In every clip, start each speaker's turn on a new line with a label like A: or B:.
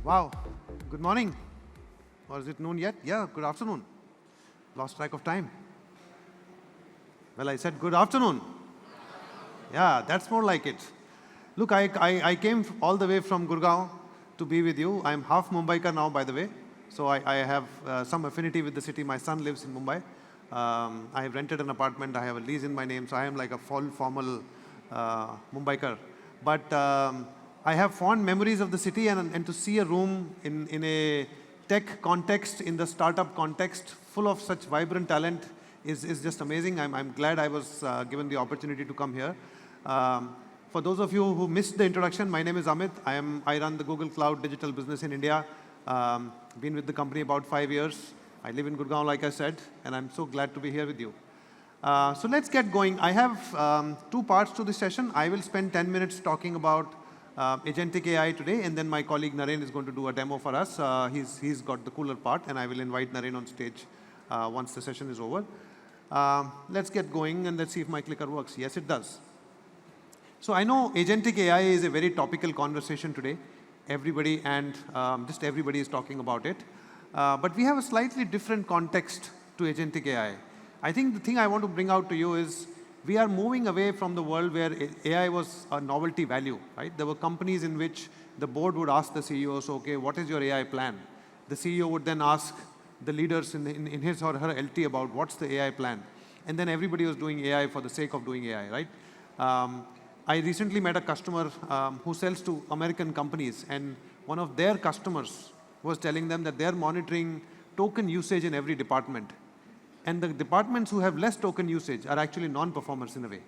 A: Wow, good morning. Or is it noon yet? Yeah, good afternoon. Lost track of time. Well, I said good afternoon. Yeah, that's more like it. Look, I came all the way from Gurgaon to be with you. I'm half Mumbaikar now, by the way. So I have some affinity with the city. My son lives in Mumbai. I have rented an apartment. I have a lease in my name. So I am like a full formal Mumbaikar. But I have fond memories of the city, and to see a room in a tech context, in the startup context, full of such vibrant talent is just amazing. I'm glad I was given the opportunity to come here. For those of you who missed the introduction, my name is Amit. I run the Google Cloud digital business in India. Been with the company about 5 years. I live in Gurgaon, like I said, and I'm so glad to be here with you. So let's get going. I have 2 parts to this session. I will spend 10 minutes talking about agentic AI today, and then my colleague Naren is going to do a demo for us. He's got the cooler part, and I will invite Naren on stage once the session is over. Let's get going, and let's see if my clicker works. Yes, it does. So I know agentic AI is a very topical conversation today. Everybody and just everybody is talking about it. But we have a slightly different context to agentic AI. I think the thing I want to bring out to you is we are moving away from the world where AI was a novelty value, right? There were companies in which the board would ask the CEO, so, okay, what is your AI plan? The CEO would then ask the leaders in his or her LT about what's the AI plan. And then everybody was doing AI for the sake of doing AI, right? I recently met a customer who sells to American companies, and one of their customers was telling them that they're monitoring token usage in every department. And the departments who have less token usage are actually non-performers in a way.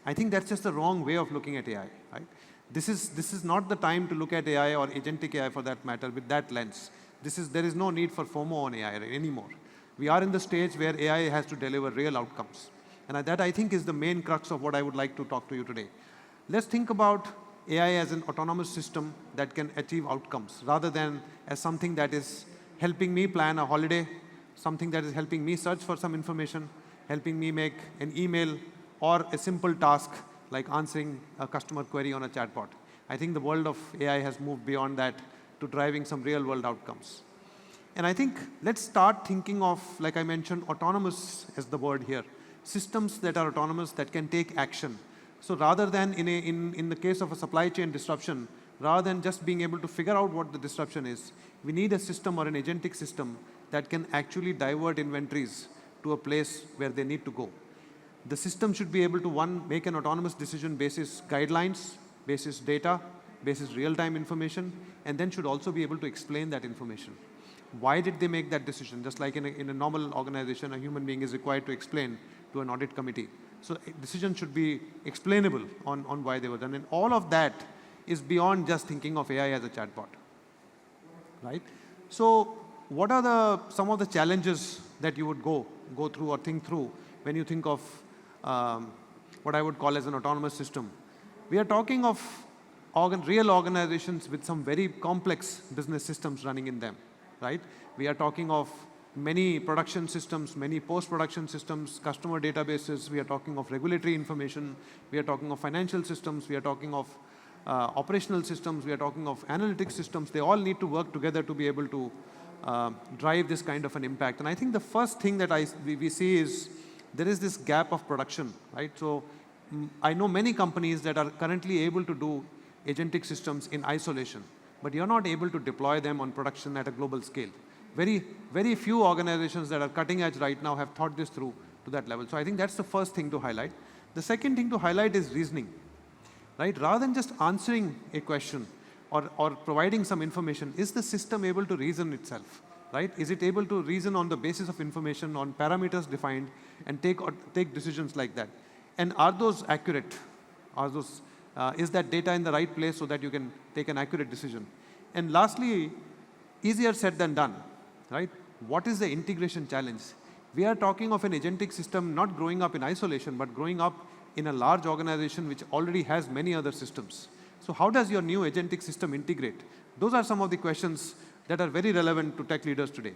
A: I think that's just the wrong way of looking at AI, right? This is not the time to look at AI or agentic AI for that matter with that lens. There is no need for FOMO on AI anymore. We are in the stage where AI has to deliver real outcomes. And that, I think, is the main crux of what I would like to talk to you today. Let's think about AI as an autonomous system that can achieve outcomes rather than as something that is helping me plan a holiday, something that is helping me search for some information, helping me make an email, or a simple task like answering a customer query on a chatbot. I think the world of AI has moved beyond that to driving some real-world outcomes. And I think let's start thinking of, like I mentioned, autonomous as the word here. Systems that are autonomous, that can take action. So rather than in the case of a supply chain disruption, rather than just being able to figure out what the disruption is, we need a system or an agentic system that can actually divert inventories to a place where they need to go. The system should be able to, one, make an autonomous decision basis guidelines, basis data, basis real-time information, and then should also be able to explain that information. Why did they make that decision? Just like in a normal organization, a human being is required to explain to an audit committee. So a decision should be explainable on why they were done. And all of that is beyond just thinking of AI as a chatbot, right? So what are some of the challenges that you would go through or think through when you think of what I would call as an autonomous system? We are talking of real organizations with some very complex business systems running in them, right? We are talking of many production systems, many post-production systems, customer databases. We are talking of regulatory information. We are talking of financial systems. We are talking of operational systems. We are talking of analytics systems. They all need to work together to be able to drive this kind of an impact. And I think the first thing that we see is there is this gap of production, right? So I know many companies that are currently able to do agentic systems in isolation, but you're not able to deploy them on production at a global scale. Very, very few organizations that are cutting edge right now have thought this through to that level. So I think that's the first thing to highlight. The second thing to highlight is reasoning, right? Rather than just answering a question or providing some information, is the system able to reason itself, right? Is it able to reason on the basis of information, on parameters defined, and take decisions like that? And are those accurate? Is that data in the right place so that you can take an accurate decision? And lastly, easier said than done, right? What is the integration challenge? We are talking of an agentic system not growing up in isolation, but growing up in a large organization which already has many other systems. So how does your new agentic system integrate? Those are some of the questions that are very relevant to tech leaders today.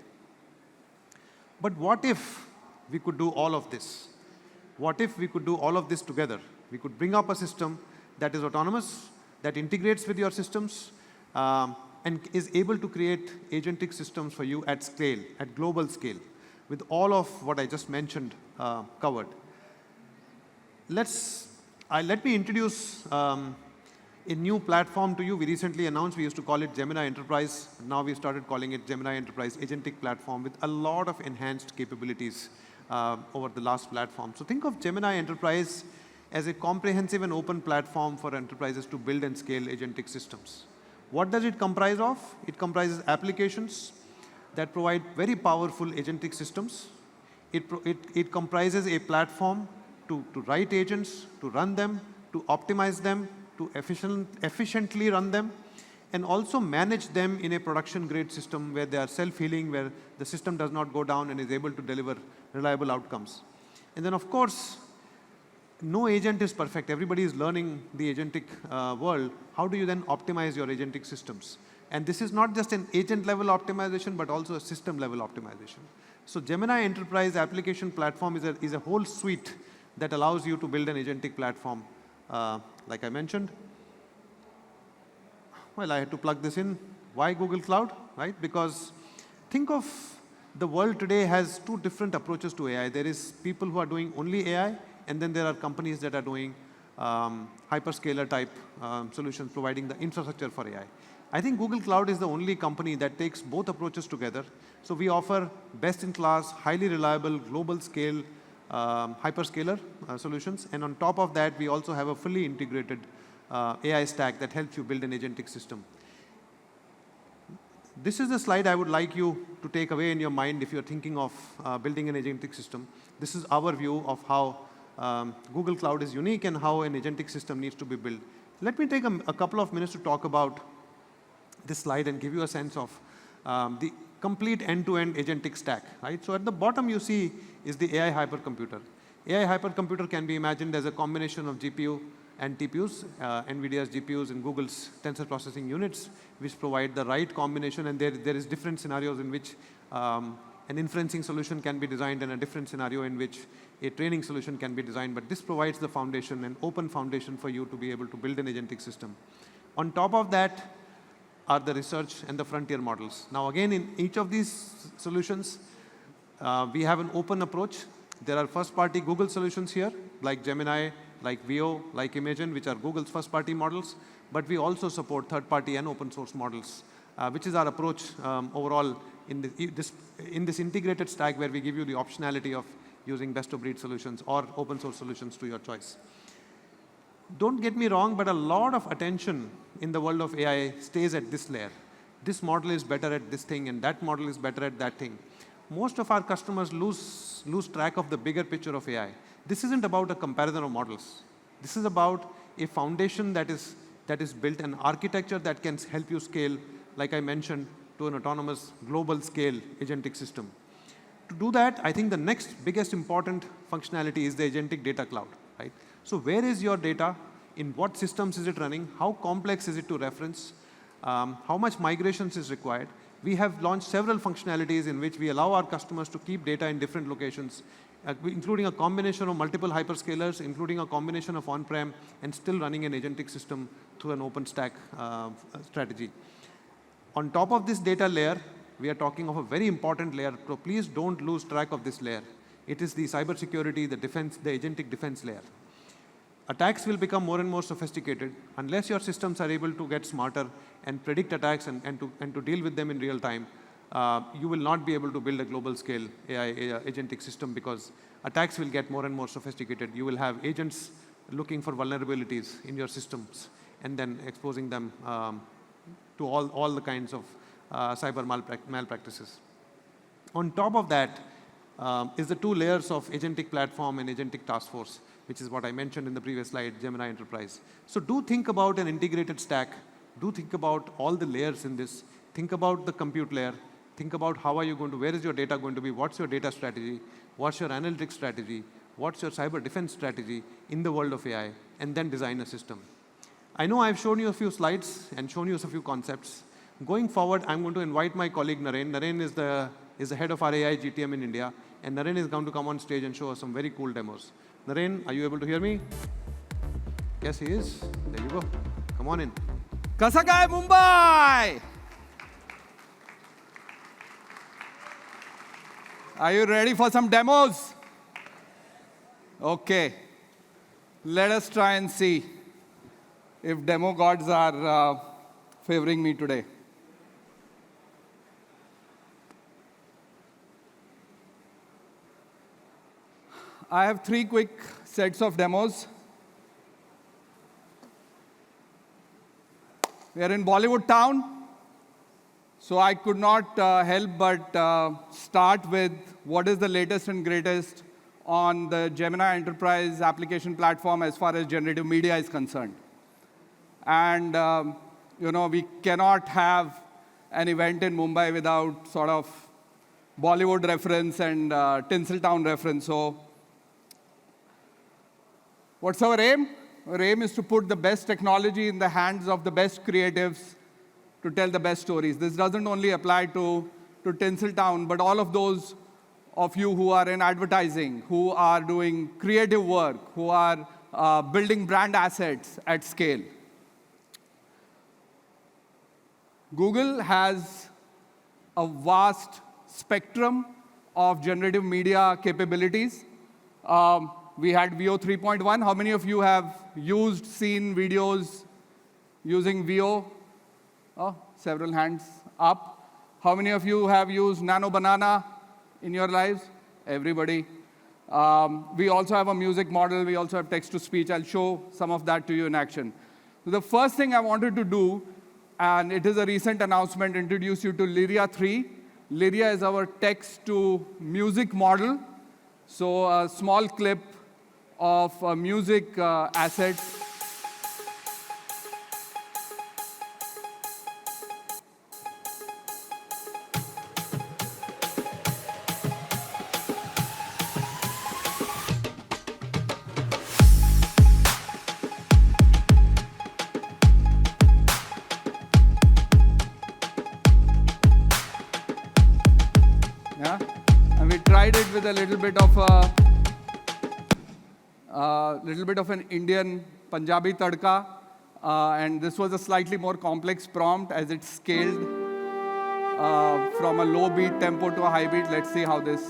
A: But what if we could do all of this? What if we could do all of this together? We could bring up a system that is autonomous, that integrates with your systems, and is able to create agentic systems for you at scale, at global scale, with all of what I just mentioned covered. Let me introduce a new platform to you. We recently announced, we used to call it Gemini Enterprise. Now we've started calling it Gemini Enterprise Agentic Platform with a lot of enhanced capabilities over the last platform. So think of Gemini Enterprise as a comprehensive and open platform for enterprises to build and scale agentic systems. What does it comprise of? It comprises applications that provide very powerful agentic systems. It comprises a platform to write agents, to run them, to optimize them, to efficiently run them, and also manage them in a production-grade system where they are self-healing, where the system does not go down and is able to deliver reliable outcomes. And then, of course, no agent is perfect. Everybody is learning the agentic world. How do you then optimize your agentic systems? And this is not just an agent-level optimization, but also a system-level optimization. So Gemini Enterprise Application Platform is a whole suite that allows you to build an agentic platform. Like I mentioned, well, I had to plug this in. Why Google Cloud, right? Because think of the world today has two different approaches to AI. There is people who are doing only AI, and then there are companies that are doing hyperscaler type solutions, providing the infrastructure for AI. I think Google Cloud is the only company that takes both approaches together. So we offer best-in-class, highly reliable, global scale hyperscaler solutions. And on top of that, we also have a fully integrated AI stack that helps you build an agentic system. This is the slide I would like you to take away in your mind if you're thinking of building an agentic system. This is our view of how Google Cloud is unique and how an agentic system needs to be built. Let me take a couple of minutes to talk about this slide and give you a sense of the complete end-to-end agentic stack, right? So at the bottom you see is the AI hypercomputer. AI hypercomputer can be imagined as a combination of GPU and TPUs, NVIDIA's GPUs and Google's tensor processing units, which provide the right combination. And there is different scenarios in which an inferencing solution can be designed and a different scenario in which a training solution can be designed. But this provides the foundation, an open foundation for you to be able to build an agentic system. On top of that are the research and the frontier models. Now again, in each of these solutions, we have an open approach. There are first-party Google solutions here, like Gemini, like Veo, like Imagen, which are Google's first-party models. But we also support third-party and open-source models, which is our approach overall in this integrated stack where we give you the optionality of using best-of-breed solutions or open-source solutions to your choice. Don't get me wrong, but a lot of attention in the world of AI stays at this layer. This model is better at this thing, and that model is better at that thing. Most of our customers lose track of the bigger picture of AI. This isn't about a comparison of models. This is about a foundation that is built, an architecture that can help you scale, like I mentioned, to an autonomous global scale agentic system. To do that, I think the next biggest important functionality is the agentic data cloud, right? So where is your data? In what systems is it running? How complex is it to reference? How much migrations is required? We have launched several functionalities in which we allow our customers to keep data in different locations, including a combination of multiple hyperscalers, including a combination of on-prem, and still running an agentic system through an OpenStack strategy. On top of this data layer, we are talking of a very important layer, so please don't lose track of this layer. It is the cybersecurity, the defense, the agentic defense layer. Attacks will become more and more sophisticated. Unless your systems are able to get smarter and predict attacks and to deal with them in real time, you will not be able to build a global scale AI agentic system because attacks will get more and more sophisticated. You will have agents looking for vulnerabilities in your systems and then exposing them to all the kinds of cyber malpractices. On top of that is the two layers of agentic platform and agentic task force, which is what I mentioned in the previous slide, Gemini Enterprise. So do think about an integrated stack. Do think about all the layers in this. Think about the compute layer. Think about how are you going to, where is your data going to be? What's your data strategy? What's your analytics strategy? What's your cyber defense strategy in the world of AI? And then design a system. I know I've shown you a few slides and shown you a few concepts. Going forward, I'm going to invite my colleague Naren. Naren is the head of our AI GTM in India. And Naren is going to come on stage and show us some very cool demos. Naren, are you able to hear me? Yes, he is. There you go. Come on in.
B: Kasagay Mumbai! Are you ready for some demos? Okay. Let us try and see if demo gods are favoring me today. I have 3 quick sets of demos. We are in Bollywood town, so I could not help but start with what is the latest and greatest on the Gemini Enterprise application platform as far as generative media is concerned. And we cannot have an event in Mumbai without sort of Bollywood reference and Tinseltown reference. So what's our aim? Our aim is to put the best technology in the hands of the best creatives to tell the best stories. This doesn't only apply to Tinseltown, but all of those of you who are in advertising, who are doing creative work, who are building brand assets at scale. Google has a vast spectrum of generative media capabilities. We had VO 3.1. How many of you have seen videos using VO? Oh, several hands up. How many of you have used Nano Banana in your lives? Everybody. We also have a music model. We also have text-to-speech. I'll show some of that to you in action. So the first thing I wanted to do, and it is a recent announcement, introduce you to Lyria 3. Lyria is our text-to-music model. So a small clip of a music asset. Yeah, and we tried it with a little bit of an Indian Punjabi tadka, and this was a slightly more complex prompt as it scaled from a low beat tempo to a high beat. Let's see how this.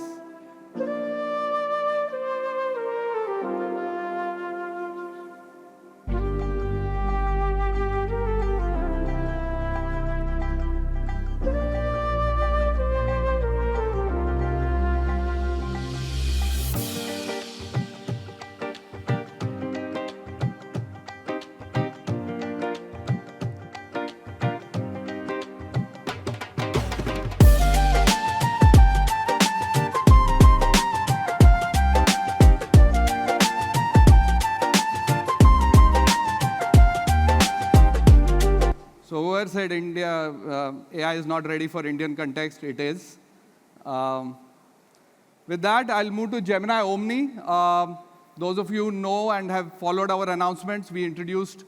B: So whoever said India, AI is not ready for Indian context, it is. With that, I'll move to Gemini Omni. Those of you who know and have followed our announcements, we introduced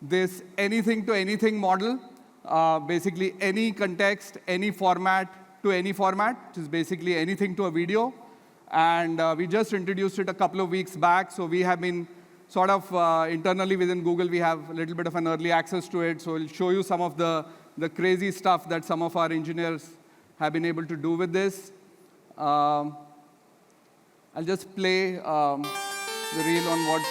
B: this anything to anything model. Basically, any context, any format to any format, which is basically anything to a video. And we just introduced it a couple of weeks back. So we have been sort of internally within Google, we have a little bit of an early access to it. So we'll show you some of the crazy stuff that some of our engineers have been able to do with this. I'll just play the reel on what.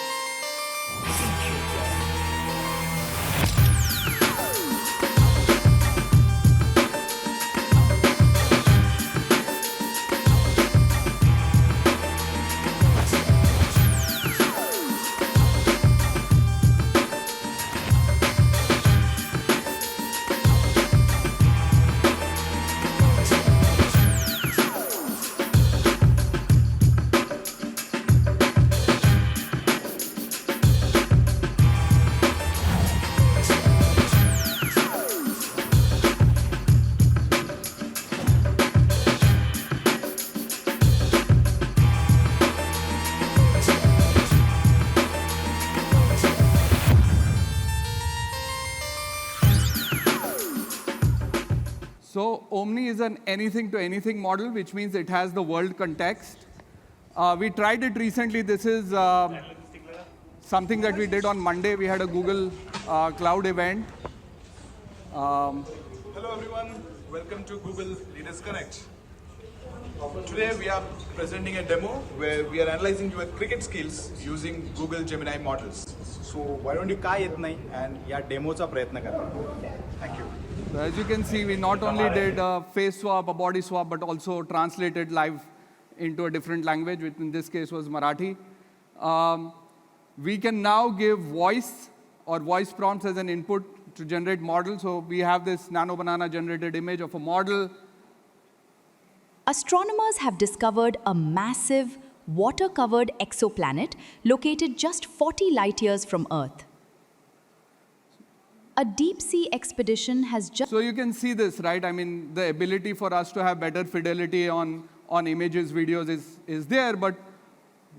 B: So Omni is an anything to anything model, which means it has the world context. We tried it recently. This is something that we did on Monday. We had a Google Cloud event.
C: Hello everyone, welcome to Google Leaders Connect. Today we are presenting a demo where we are analyzing your cricket skills using Google Gemini models. So why don't you
D: काय येत नाही and या डेमोचा प्रयत्न करा.
C: thank you.
B: So as you can see, we not only did a face swap, a body swap, but also translated live into a different language, which in this case was Marathi. We can now give voice or voice prompts as an input to generate models. So we have this nano banana generated image of a model.
E: Astronomers have discovered a massive, water-covered exoplanet located just 40 light-years from Earth. A deep-sea expedition has just...
B: So you can see this, right? I mean, the ability for us to have better fidelity on images, videos is there, but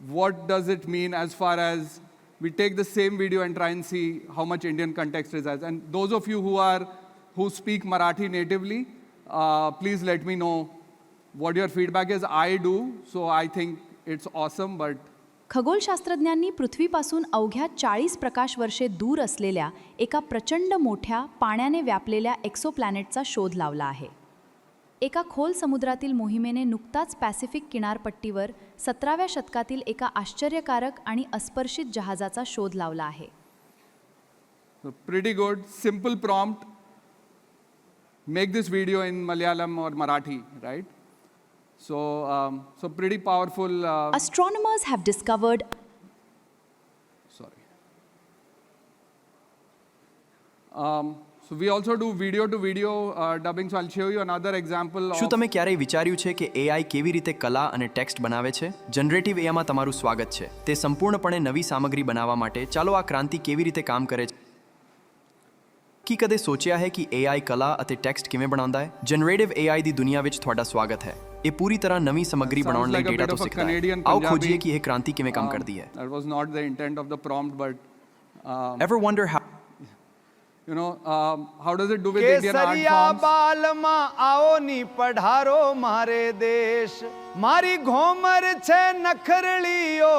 B: what does it mean as far as we take the same video and try and see how much Indian context it has? And those of you who speak Marathi natively, please let me know what your feedback is. I do, so I think it's awesome, but
E: खगोलशास्त्रज्ञांनी पृथ्वीपासून अवघ्या 40 प्रकाश वर्षे दूर असलेल्या एका प्रचंड मोठ्या पाण्याने व्यापलेल्या एक्सोप्लॅनेटचा शोध लावला आहे. एका खोल समुद्रातील मोहिमेने नुकताच पॅसिफिक किनारपट्टीवर 17व्या शतकातील एका आश्चर्यकारक आणि अस्पर्शित जहाजाचा शोध लावला आहे.
B: So pretty good, simple prompt. Make this video in Malayalam or Marathi, right? So pretty powerful.
E: Astronomers have discovered...
B: Sorry. So we also do video-to-video dubbing. So I'll show you another example.
F: શું તમે ક્યારેય વિચાર્યું છે કે AI કેવી રીતે કલા અને ટેક્સ્ટ બનાવે છે? જનરેટિવ AI માં તમારું સ્વાગત છે. તે સંપૂર્ણપણે નવી સામગ્રી બનાવવા માટે ચાલો આ ક્રાંતિ કેવી રીતે કામ કરે છે? ਕੀ ਕਦੇ ਸੋਚਿਆ ਹੈ ਕਿ AI ਕਲਾ ਅਤੇ ਟੈਕਸਟ ਕਿਵੇਂ ਬਣਾਉਂਦਾ ਹੈ? ਜਨਰੇਟਿਵ AI ਦੀ ਦੁਨੀਆ ਵਿੱਚ ਤੁਹਾਡਾ ਸਵਾਗਤ ਹੈ. ਇਹ ਪੂਰੀ ਤਰ੍ਹਾਂ ਨਵੀਂ ਸਮੱਗਰੀ ਬਣਾਉਣ ਲਈ ਡੇਟਾ ਤੋਂ ਸਿੱਖਦਾ ਹੈ. ਆਓ ਖੋਜੀਏ ਕਿ ਇਹ ਕ੍ਰਾਂਤੀ ਕਿਵੇਂ ਕੰਮ ਕਰਦੀ ਹੈ.
B: That was not the intent of the prompt, but
F: Ever wonder how
B: how does it do with Indian art
D: કેસરિયા
B: forms?
D: બાલમાં આવો ની પઢારો મારે દેશ મારી ઘોમર છે નખરલીઓ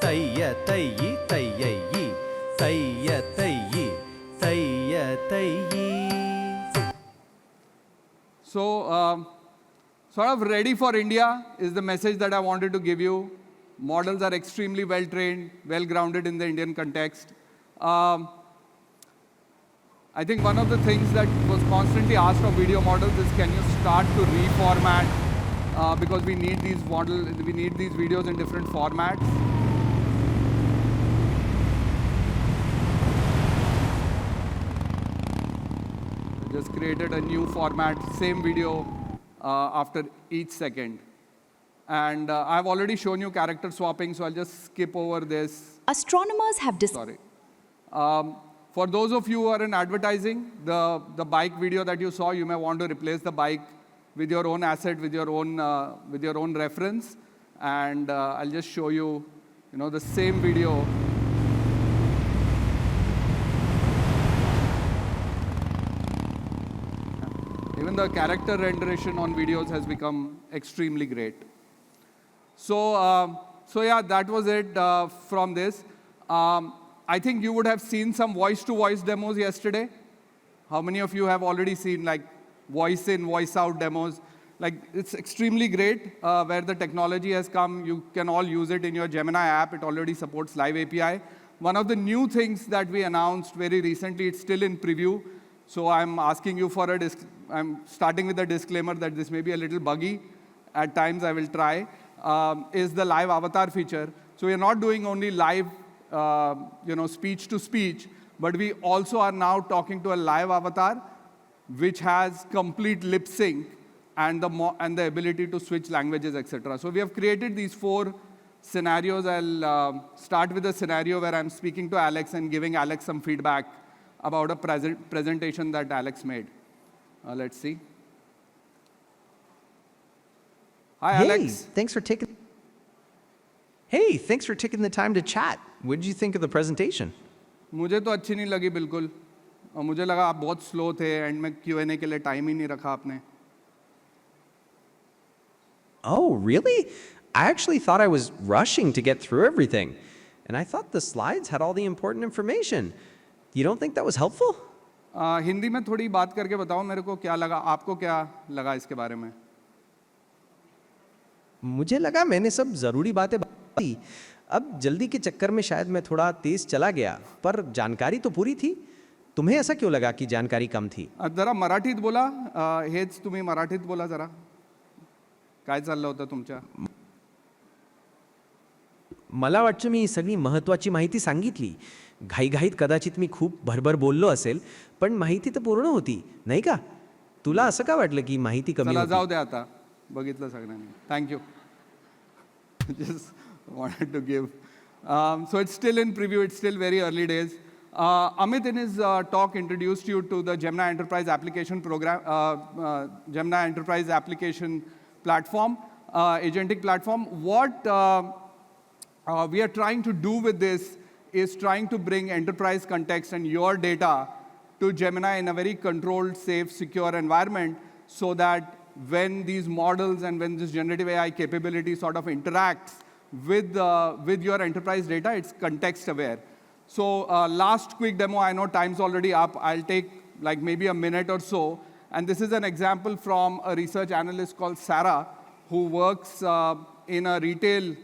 D: તૈય તૈયી તૈયી તૈય તૈયી તૈય તૈયી.
B: So, sort of ready for India is the message that I wanted to give you. Models are extremely well trained, well grounded in the Indian context. I think one of the things that was constantly asked of video models is, can you start to reformat? Because we need these videos in different formats. Just created a new format, same video after each second. And I've already shown you character swapping, so I'll just skip over this.
E: Astronomers have
B: Sorry. For those of you who are in advertising, the bike video that you saw, you may want to replace the bike with your own asset, with your own reference. And I'll just show you, the same video. Even the character renderation on videos has become extremely great. So yeah, that was it from this. I think you would have seen some voice-to-voice demos yesterday. How many of you have already seen like voice-in, voice-out demos? Like, it's extremely great where the technology has come. You can all use it in your Gemini app. It already supports Live API. One of the new things that we announced very recently, it's still in preview. So I'm asking you for I'm starting with a disclaimer that this may be a little buggy. At times I will try. Is the live avatar feature. So we are not doing only live, speech to speech, but we also are now talking to a live avatar, which has complete lip sync and the ability to switch languages, etc. So we have created these 4 scenarios. I'll start with a scenario where I'm speaking to Alex and giving Alex some feedback about a presentation that Alex made. Let's see. Hi, Alex.
G: Thanks for taking the time to chat. What did you think of the presentation?
B: मुझे तो अच्छी नहीं लगी बिल्कुल. और मुझे लगा आप बहुत स्लो थे एंड में Q&A के लिए टाइम ही नहीं रखा आपने.
G: Oh, really? I actually thought I was rushing to get through everything. And I thought the slides had all the important information. You don't think that was helpful?
B: Hindi में थोड़ी बात करके बताओ मेरे को क्या लगा, आपको क्या लगा इसके बारे में?
G: मुझे लगा मैंने सब ज़रूरी बातें बताई। अब जल्दी के चक्कर में शायद मैं थोड़ा तेज चला गया, पर जानकारी तो पूरी थी। तुम्हें ऐसा क्यों लगा की जानकारी कम थी?
B: जरा मराठीत बोला, हेच तुम्ही मराठीत बोला जरा. काय चाललं होतं तुमच्या?
G: मला वाटतं मी सगळी महत्त्वाची माहिती सांगितली. घाईघाईत कदाचित मी खूप भरभर बोललो असेल, पण माहिती तर पूर्ण होती, नाही का? तुला असं का वाटलं की माहिती कमी
B: चला
G: होती?
B: जाऊ दे आता, बघितलं सगळ्यांनी. Thank you. Just wanted to give. So it's still in preview, it's still very early days. Amit in his talk introduced you to the Gemini Enterprise Application Program, Gemini Enterprise Application Platform, agentic platform. What we are trying to do with this is trying to bring enterprise context and your data to Gemini in a very controlled, safe, secure environment so that when these models and when this generative AI capability sort of interacts with your enterprise data, it's context aware. So last quick demo, I know time's already up. I'll take like maybe a minute or so. And this is an example from a research analyst called Sarah, who works in a retail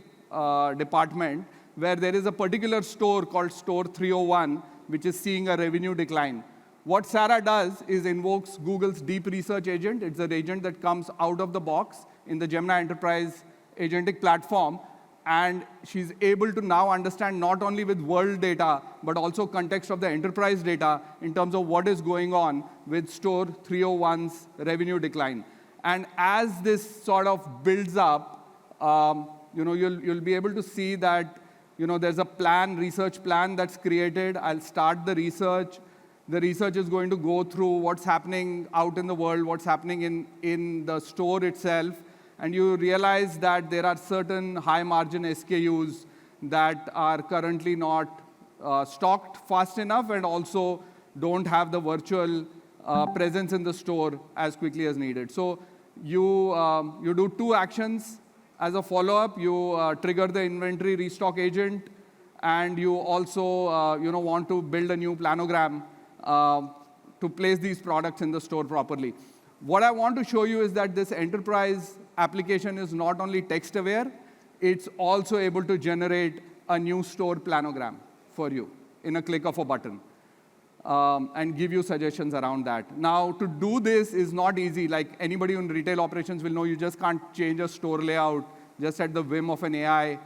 B: department where there is a particular store called Store 301, which is seeing a revenue decline. What Sarah does is invokes Google's deep research agent. It's an agent that comes out of the box in the Gemini Enterprise agentic platform. And she's able to now understand not only with world data, but also context of the enterprise data in terms of what is going on with Store 301's revenue decline. And as this sort of builds up, you'll be able to see that there's a plan, research plan that's created. I'll start the research. The research is going to go through what's happening out in the world, what's happening in the store itself. And you realize that there are certain high-margin SKUs that are currently not stocked fast enough and also don't have the virtual presence in the store as quickly as needed. So you do two actions. As a follow-up, you trigger the inventory restock agent, and you also want to build a new planogram to place these products in the store properly. What I want to show you is that this enterprise application is not only text-aware, it's also able to generate a new store planogram for you in a click of a button and give you suggestions around that. Now, to do this is not easy. Like anybody in retail operations will know, you just can't change a store layout just at the whim of an AI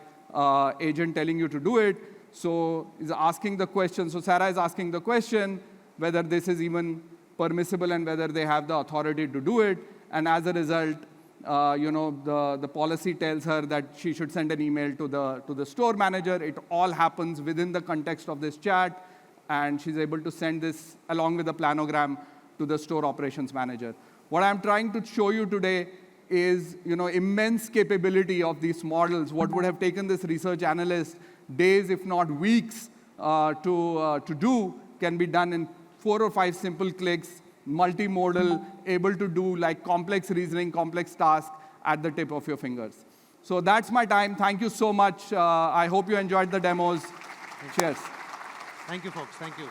B: agent telling you to do it. So is asking the question. So Sarah is asking the question whether this is even permissible and whether they have the authority to do it. And as a result, the policy tells her that she should send an email to the store manager. It all happens within the context of this chat, and she's able to send this along with the planogram to the store operations manager. What I'm trying to show you today is immense capability of these models. What would have taken this research analyst days, if not weeks, to do can be done in 4 or 5 simple clicks, multimodal, able to do like complex reasoning, complex tasks at the tip of your fingers. So that's my time. Thank you so much. I hope you enjoyed the demos. Cheers.
A: Thank you, folks. Thank you.